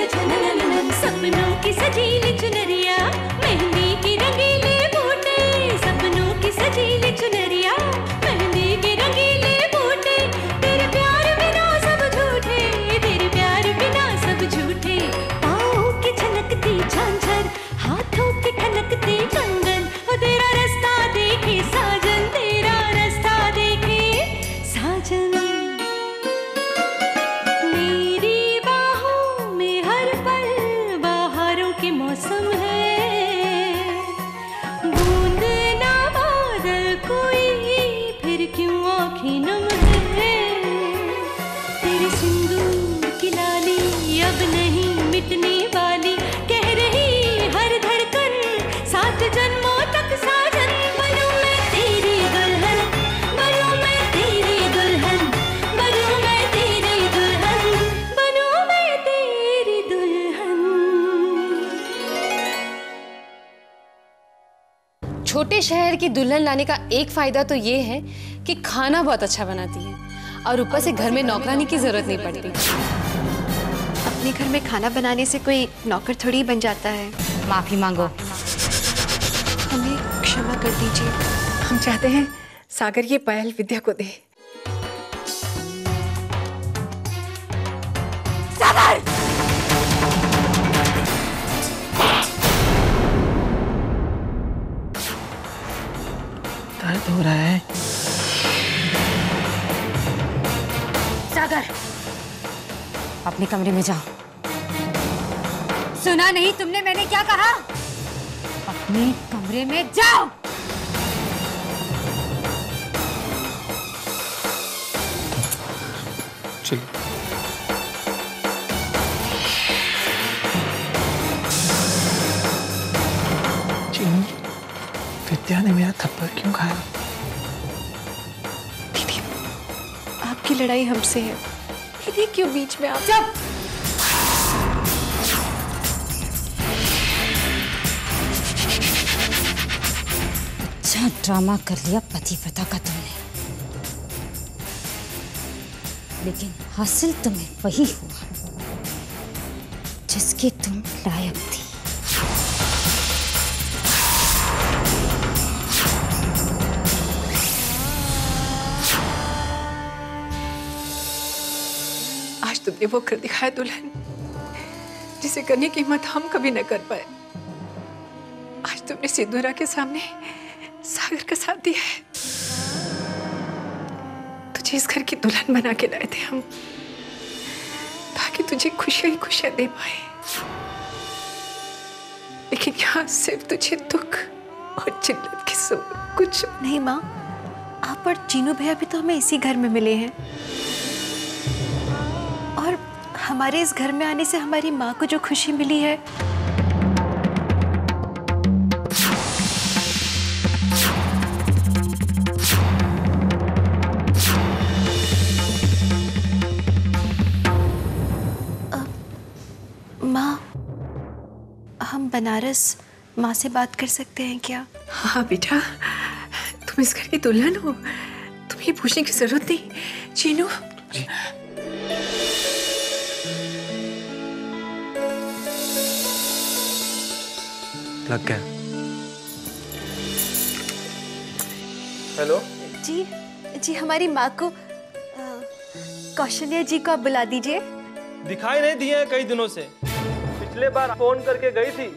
झनननन, सपनों की सजीली चुनरिया, मेहंदी की रंगीले बूटे, सपनों की सजीली चुनरिया, मेहंदी की रंगीले बूटे, तेरे प्यार बिना सब झूठे, तेरे प्यार बिना सब झूठे, पाँव की छनकती झांझर, हाथों की ठनकती कंगन, वो तेरा रास्ता देखे साजन, तेरा रास्ता देखे साजन। मेरी बाहों में हर पल बहारों के मौसम है, बूंद ना बादल कोई फिर क्यों आँखें नम है, तेरे सिंदूर की लाली अब नहीं मिटने वाली, कह रही हर धड़कन सात जन्मों तक साजन। बनूं मैं तेरी दुल्हन, बनूं मैं तेरी दुल्हन, बनूं मैं तेरी दुल्हन, बनूं मैं तेरी दुल्हन। छोटे शहर की दुल्हन लाने का एक फायदा तो ये है कि खाना बहुत अच्छा बनाती है और ऊपर से घर में नौकरानी की जरूरत नहीं पड़ती। अपने घर में खाना बनाने से कोई नौकर थोड़ी बन जाता है। माफी मांगो। हमें क्षमा कर दीजिए। हम चाहते हैं सागर ये पायल विद्या को दे। सागर! दर्द हो रहा है। सागर, अपने कमरे में जाओ। सुना नहीं तुमने मैंने क्या कहा? अपने कमरे में जाओ। चलो। चीनू, विद्या ने मेरा थप्पड़ क्यों खाया? दीदी, आपकी लड़ाई हमसे है, दीदी क्यों बीच में आप? चुप! अच्छा ड्रामा कर लिया पतिव्रता का तुमने, लेकिन हासिल तुम्हें वही हुआ जिसके तुम लायक थी। आज तुमने वो कर दिखाया दुल्हन, जिसे करने की हिम्मत हम कभी न कर पाए। आज तुमने सिंदूरा के सामने सागर का साथ दिया है। तुझे इस घर की दुल्हन बना के लाए थे हम, ताकि तुझे खुशियां ही खुशियां दे पाए, लेकिन यहाँ सिर्फ तुझे दुख और जिल्लत की सोच। कुछ नहीं माँ, आप और चीनू भैया भी तो हमें इसी घर में मिले हैं, और हमारे इस घर में आने से हमारी माँ को जो खुशी मिली है, माँ, हम बनारस माँ से बात कर सकते हैं क्या? हाँ बेटा, तुम इस घर की दुल्हन हो, तुम्हें पूछने की जरूरत नहीं। चीनू जी। लग गया। हेलो जी जी, हमारी माँ को कौशल्या जी को आप बुला दीजिए। दिखाई नहीं दिए हैं कई दिनों से। पिछले बार फोन करके गई थी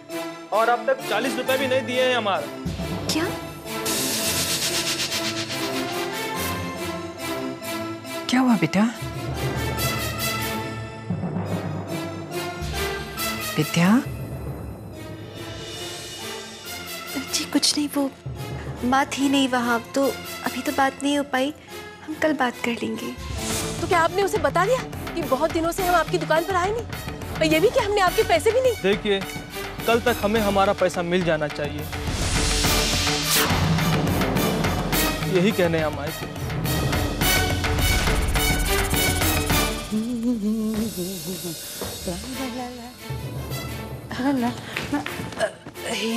और अब तक 40 रुपए भी नहीं दिए हैं हमारा। क्या? क्या हुआ बेटा? विद्या? जी कुछ नहीं, वो माँ थी नहीं वहाँ, तो अभी तो बात नहीं हो पाई, हम कल बात कर लेंगे। तो क्या आपने उसे बता दिया कि बहुत दिनों से हम आपकी दुकान पर आए नहीं, और ये भी कि हमने आपके पैसे भी नहीं? देखिए, कल तक हमें हमारा पैसा मिल जाना चाहिए, यही कहने हम आए थे।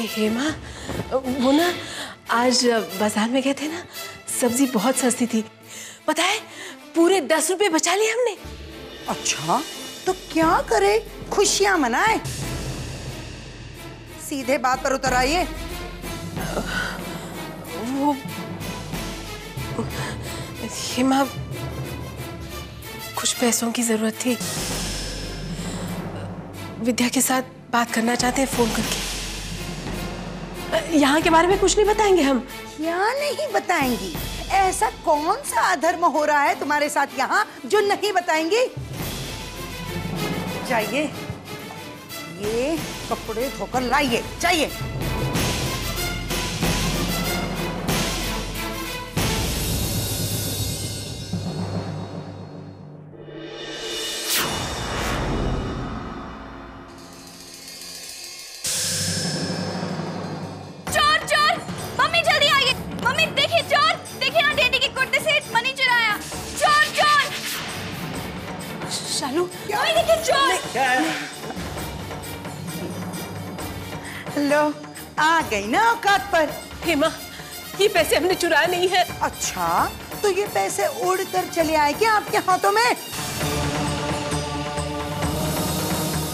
हेमा, वो ना आज बाजार में गए थे ना, सब्जी बहुत सस्ती थी, पता है पूरे 10 रुपए बचा लिए हमने। अच्छा, तो क्या करे, खुशियां मनाएं। सीधे बात पर उतर आइए। वो हेमा, कुछ पैसों की जरूरत थी। विद्या के साथ बात करना चाहते हैं फोन करके। यहाँ के बारे में कुछ नहीं बताएंगे हम। क्या नहीं बताएंगी? ऐसा कौन सा अधर्म हो रहा है तुम्हारे साथ यहाँ जो नहीं बताएंगी? जाइए, ये कपड़े धोकर लाइए, जाइए। लो, आ गई ना औकात पर। हेमा, ये पैसे हमने चुराए नहीं है। अच्छा, तो ये पैसे उड़कर चले आए क्या आपके हाथों में?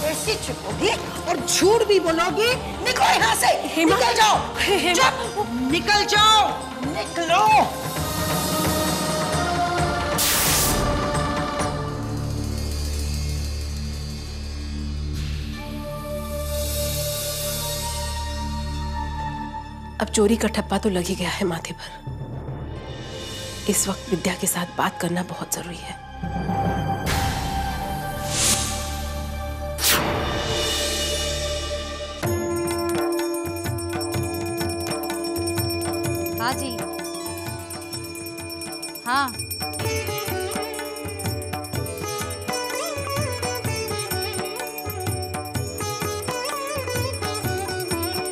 ऐसी चुपोगी और झूठ भी बोलोगी? निकलो यहाँ से। हेमा, निकल जाओ। हेमा, निकल जाओ, निकलो। अब चोरी का ठप्पा तो लग ही गया है माथे पर। इस वक्त विद्या के साथ बात करना बहुत जरूरी है। हाँ जी, हाँ।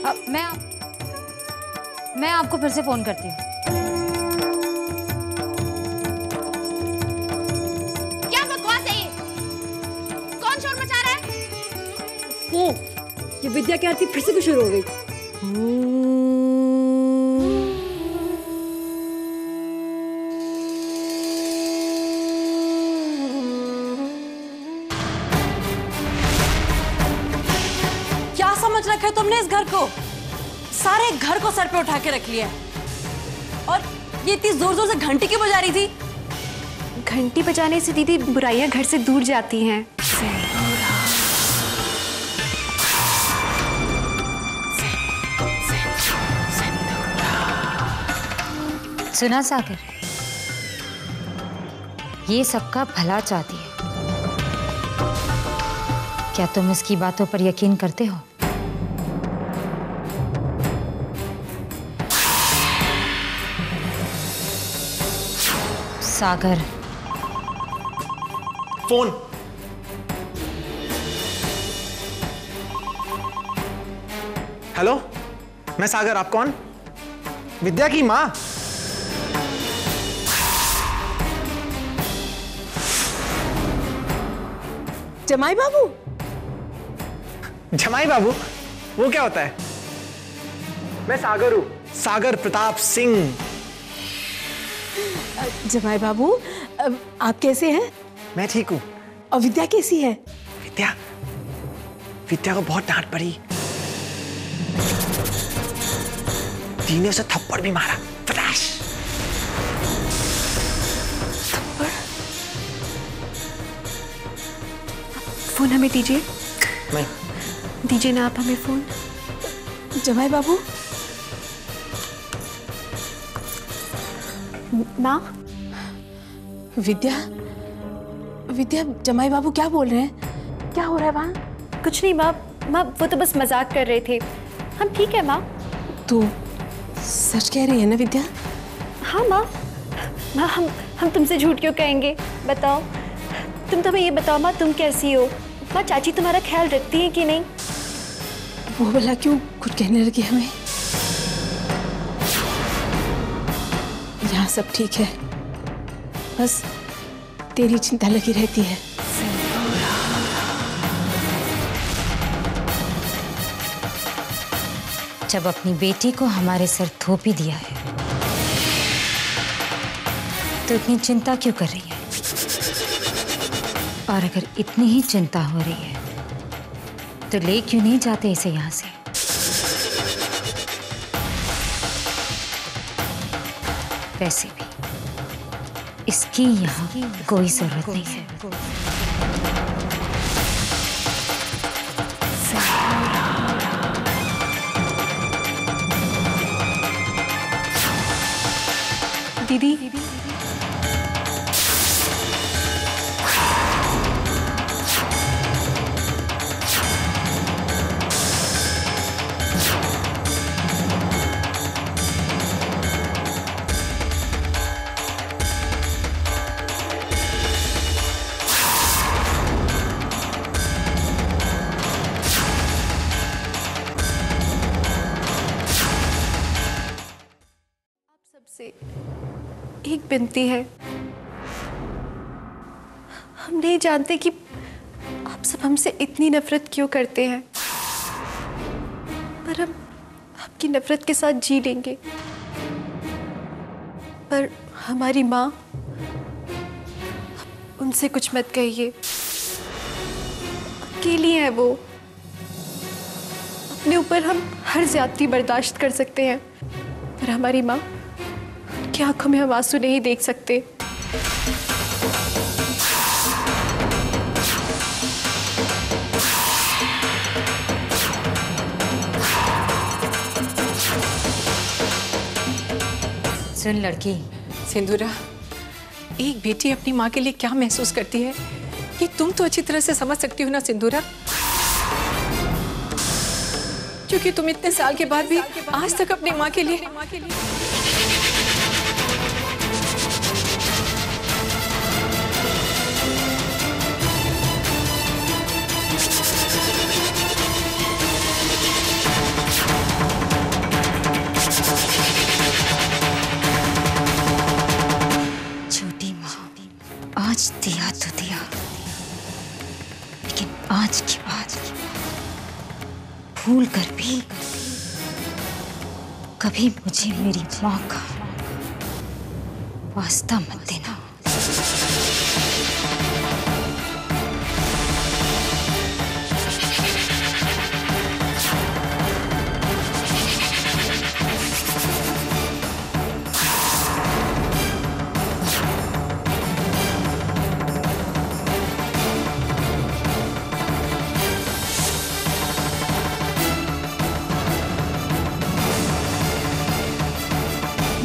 अब मैं आपको फिर से फोन करती हूँ। क्या बकवास है ये? कौन शोर मचा रहा है? वो ये विद्या की आरती फिर से तो शुरू हो गई। क्या समझ रखा है तुमने इस घर को? सारे घर को सर पे उठा के रख लिया। और ये इतनी जोर जोर से घंटी क्यों बजा रही थी? घंटी बजाने से दीदी बुराइयां घर से दूर जाती हैं। सुना सागर, ये सबका भला चाहती है। क्या तुम इसकी बातों पर यकीन करते हो? सागर, फोन। हेलो, मैं सागर। आप कौन? विद्या की माँ? जमाई बाबू? जमाई बाबू? वो क्या होता है? मैं सागर हूं, सागर प्रताप सिंह। जमाई बाबू, आप कैसे हैं? मैं ठीक हूँ। और विद्या कैसी है? विद्या को बहुत डांट पड़ी। दी ने उसे थप्पड़ भी मारा। फ्लैश। थप्पड़? फोन हमें दीजिए। नहीं। दीजिए ना आप हमें फोन। जमाई बाबू? माँ? विद्या, जमाई बाबू क्या बोल रहे हैं? क्या हो रहा है वहाँ? कुछ नहीं माँ, वो तो बस मजाक कर रहे थे। हम ठीक है माँ। तू सच कह रही है ना विद्या? हाँ माँ, हम तुमसे झूठ क्यों कहेंगे? बताओ, तुम तो हमें ये बताओ माँ, तुम कैसी हो? माँ, चाची तुम्हारा ख्याल रखती है कि नहीं? वो भला क्यों कुछ कहने लगी हमें? यहाँ सब ठीक है, बस तेरी चिंता लगी रहती है। जब अपनी बेटी को हमारे सर थोप ही दिया है तो इतनी चिंता क्यों कर रही है? और अगर इतनी ही चिंता हो रही है तो ले क्यों नहीं जाते इसे यहाँ से? वैसे भी इसकी यहाँ कोई जरूरत नहीं है। दीदी, सबसे एक विनती है। हम नहीं जानते कि आप सब हमसे इतनी नफरत क्यों करते हैं, पर हम आपकी नफरत के साथ जी लेंगे। पर हमारी माँ, उनसे कुछ मत कहिए। अकेली है वो, अपने ऊपर हम हर ज्यादती बर्दाश्त कर सकते हैं, पर हमारी माँ की आंखों में हम आंसू नहीं देख सकते। सुन लड़की, सिंदूरा, एक बेटी अपनी माँ के लिए क्या महसूस करती है ये तुम तो अच्छी तरह से समझ सकती हो ना सिंदूरा, क्योंकि तुम इतने साल के बाद भी आज तक अपनी माँ के लिए आज दिया तो दिया, लेकिन आज की बात भूल कर भी कभी मुझे मेरी माँ का वास्ता मत देना।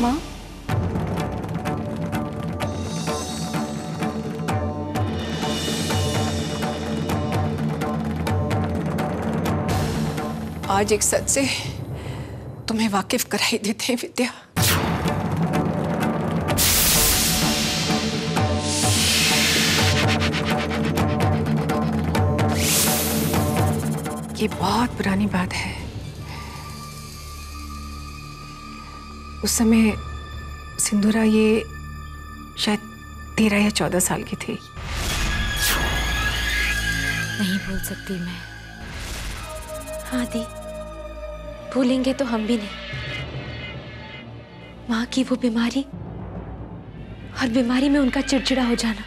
माँ, आज एक सच से तुम्हें वाकिफ करा ही देते हैं विद्या। ये बहुत पुरानी बात है। उस समय सिंदूरा ये शायद 13 या 14 साल की थी। नहीं भूल सकती मैं। हाँ दी, भूलेंगे तो हम भी नहीं। माँ की वो बीमारी और बीमारी में उनका चिड़चिड़ा हो जाना।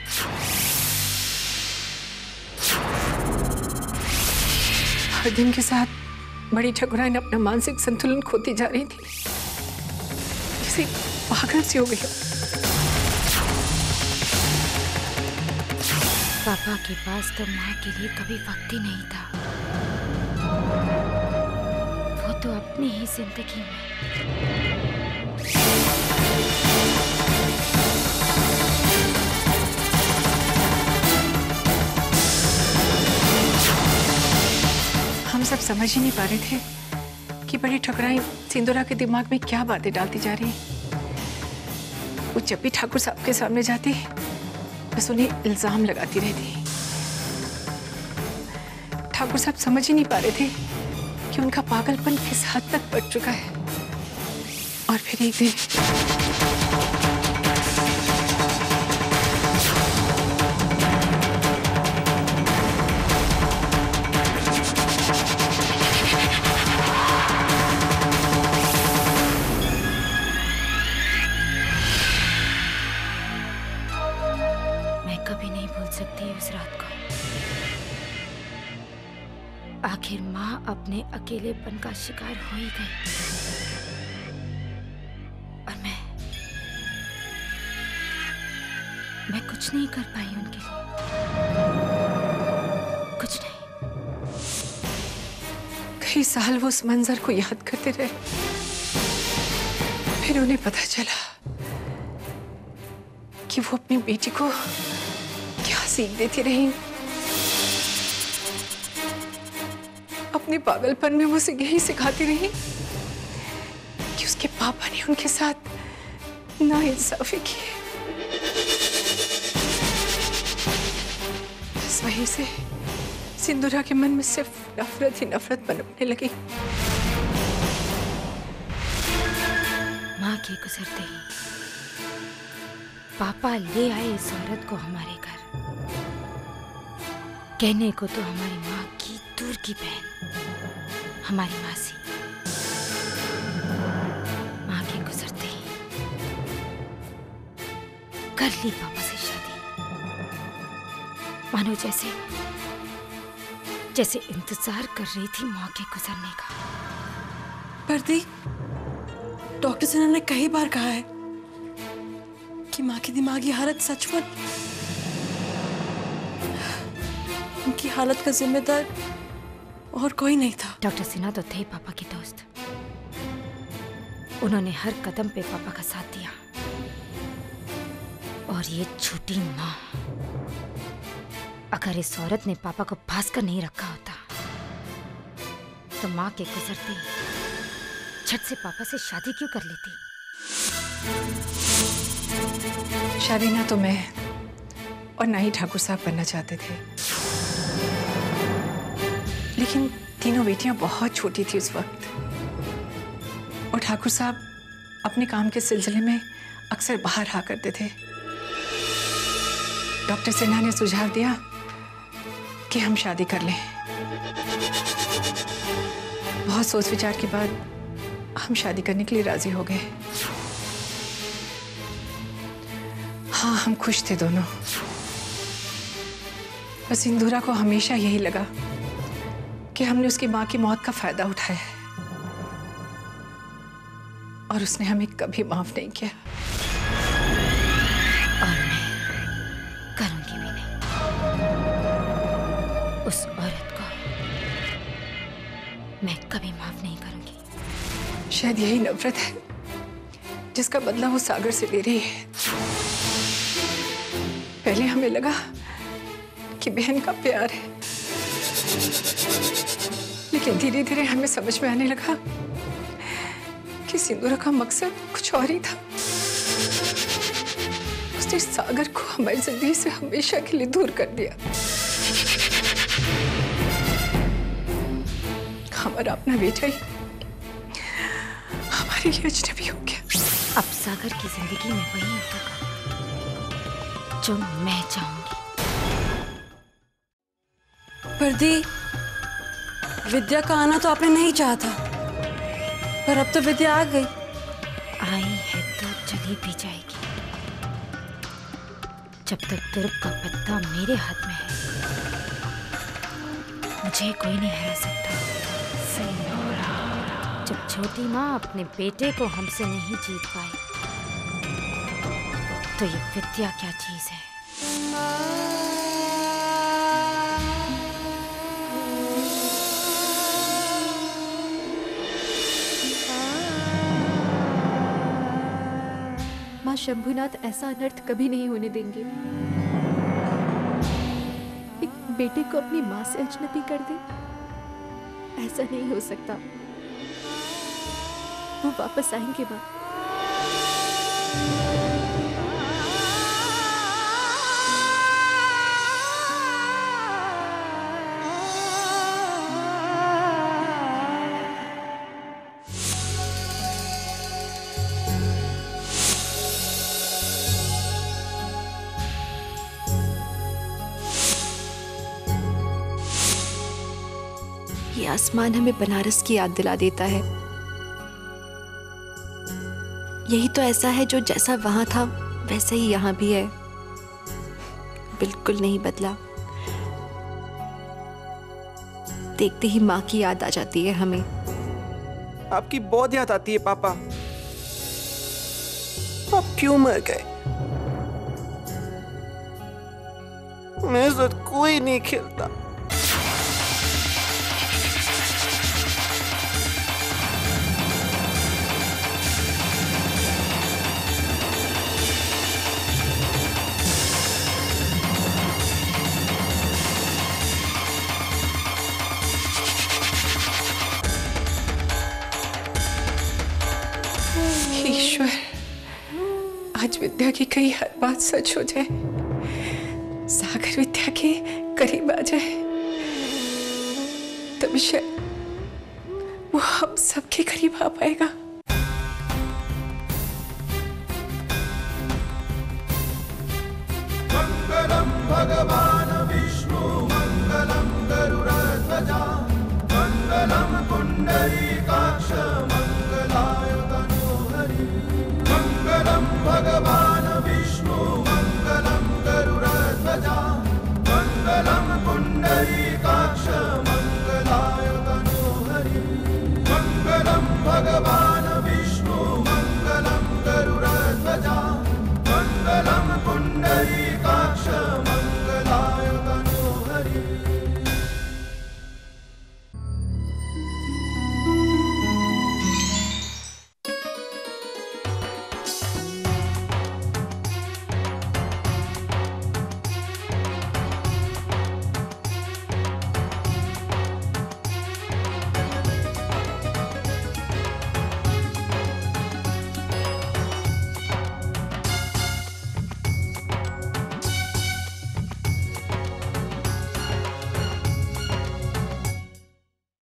हर दिन के साथ बड़ी ठकुराइन अपना मानसिक संतुलन खोती जा रही थी, जैसे पागल सी हो गई। पापा के पास तो माँ के लिए कभी वक्त ही नहीं था। वो तो अपनी ही जिंदगी में। हम सब समझ ही नहीं पा रहे थे कि बड़ी ठकुराइन सिंदूरा के दिमाग में क्या बातें डालती जा रही। वो जब भी ठाकुर साहब के सामने जाती बस उन्हें इल्जाम लगाती रहती। ठाकुर साहब समझ ही नहीं पा रहे थे कि उनका पागलपन किस हद तक बढ़ चुका है। और फिर एक दिन मैं कभी नहीं भूल सकती उस रात को। आखिर माँ अपने अकेलेपन का शिकार हो ही गई और मैं कुछ नहीं कर पाई उनके लिए, कुछ नहीं। कई साल वो उस मंजर को याद करते रहे, फिर उन्हें पता चला कि वो अपनी बेटी को क्या सीख देती रही। अपने पागलपन में वो उसे यही सिखाती रही कि उसके पापा ने उनके साथ नाइंसाफी की है। इस वजह से सिंदूरा के मन में सिर्फ नफरत ही नफरत पनपने लगी। माँ के गुजरते ही पापा ले आए इस औरत को हमारे घर। कहने को तो हमारी माँ की दूर की बहन, हमारी मासी। माँ के गुजरते ही कर ली पापा से शादी, मानो जैसे इंतजार कर रही थी मौके गुजरने का। प्रदीप, डॉक्टर सिन्हा ने कई बार कहा है कि माँ की दिमागी हालत सचमुच, उनकी हालत का जिम्मेदार और कोई नहीं था। डॉक्टर सिन्हा तो थे पापा के दोस्त। उन्होंने हर कदम पे पापा का साथ दिया। और ये झूठी माँ, अगर इस औरत ने पापा को फांस कर नहीं रखा होता तो माँ के गुजरते ही झट से पापा से शादी क्यों कर लेती? शादी ना तो मैं और ना ही ठाकुर साहब करना चाहते थे, लेकिन तीनों बेटियां बहुत छोटी थी उस वक्त, और ठाकुर साहब अपने काम के सिलसिले में अक्सर बाहर रहा करते थे। डॉक्टर सिन्हा ने सुझाव दिया कि हम शादी कर लें। बहुत सोच विचार के बाद हम शादी करने के लिए राजी हो गए। हाँ, हम खुश थे दोनों। पर सिंदूरा को हमेशा यही लगा कि हमने उसकी माँ की मौत का फायदा उठाया है, और उसने हमें कभी माफ नहीं किया। और मैं करूंगी भी नहीं। उस औरत को मैं कभी माफ नहीं करूंगी। शायद यही नफरत है जिसका बदला वो सागर से ले रही है। पहले हमें लगा कि बहन का प्यार है, लेकिन धीरे धीरे हमें समझ में आने लगा कि सिंदूरा का मकसद कुछ और ही था। उसने सागर को हमारी जिंदगी से हमेशा के लिए दूर कर दिया। हमारा अपना बेटा ही हमारे लिए अजनबी हो गया। अब सागर की जिंदगी में वही होगा जो मैं चाहूंगी। प्रदीप, विद्या का आना तो आपने नहीं चाहा था, पर अब तो विद्या आ गई। आई है तो चली भी जाएगी। जब तक दुर्ग का पत्ता मेरे हाथ में है, मुझे कोई नहीं हरा सकता। जब छोटी माँ अपने बेटे को हमसे नहीं जीत पाई, तो ये विद्या क्या चीज है? माँ शंभुनाथ ऐसा अनर्थ कभी नहीं होने देंगे। एक बेटे को अपनी माँ से अजनबी कर दे, ऐसा नहीं हो सकता। वो वापस आएंगे माँ। ये आसमान हमें बनारस की याद दिला देता है। यही तो ऐसा है जो जैसा वहां था वैसा ही यहाँ भी है, बिल्कुल नहीं बदला। देखते ही माँ की याद आ जाती है हमें। आपकी बहुत याद आती है पापा। आप क्यों मर गए? मेरे साथ कोई नहीं खेलता। ईश्वर, आज विद्या की कही हर बात सच हो जाए, सागर विद्या के करीब आ जाए, तभी शायद वो हम सबके करीब आ पाएगा।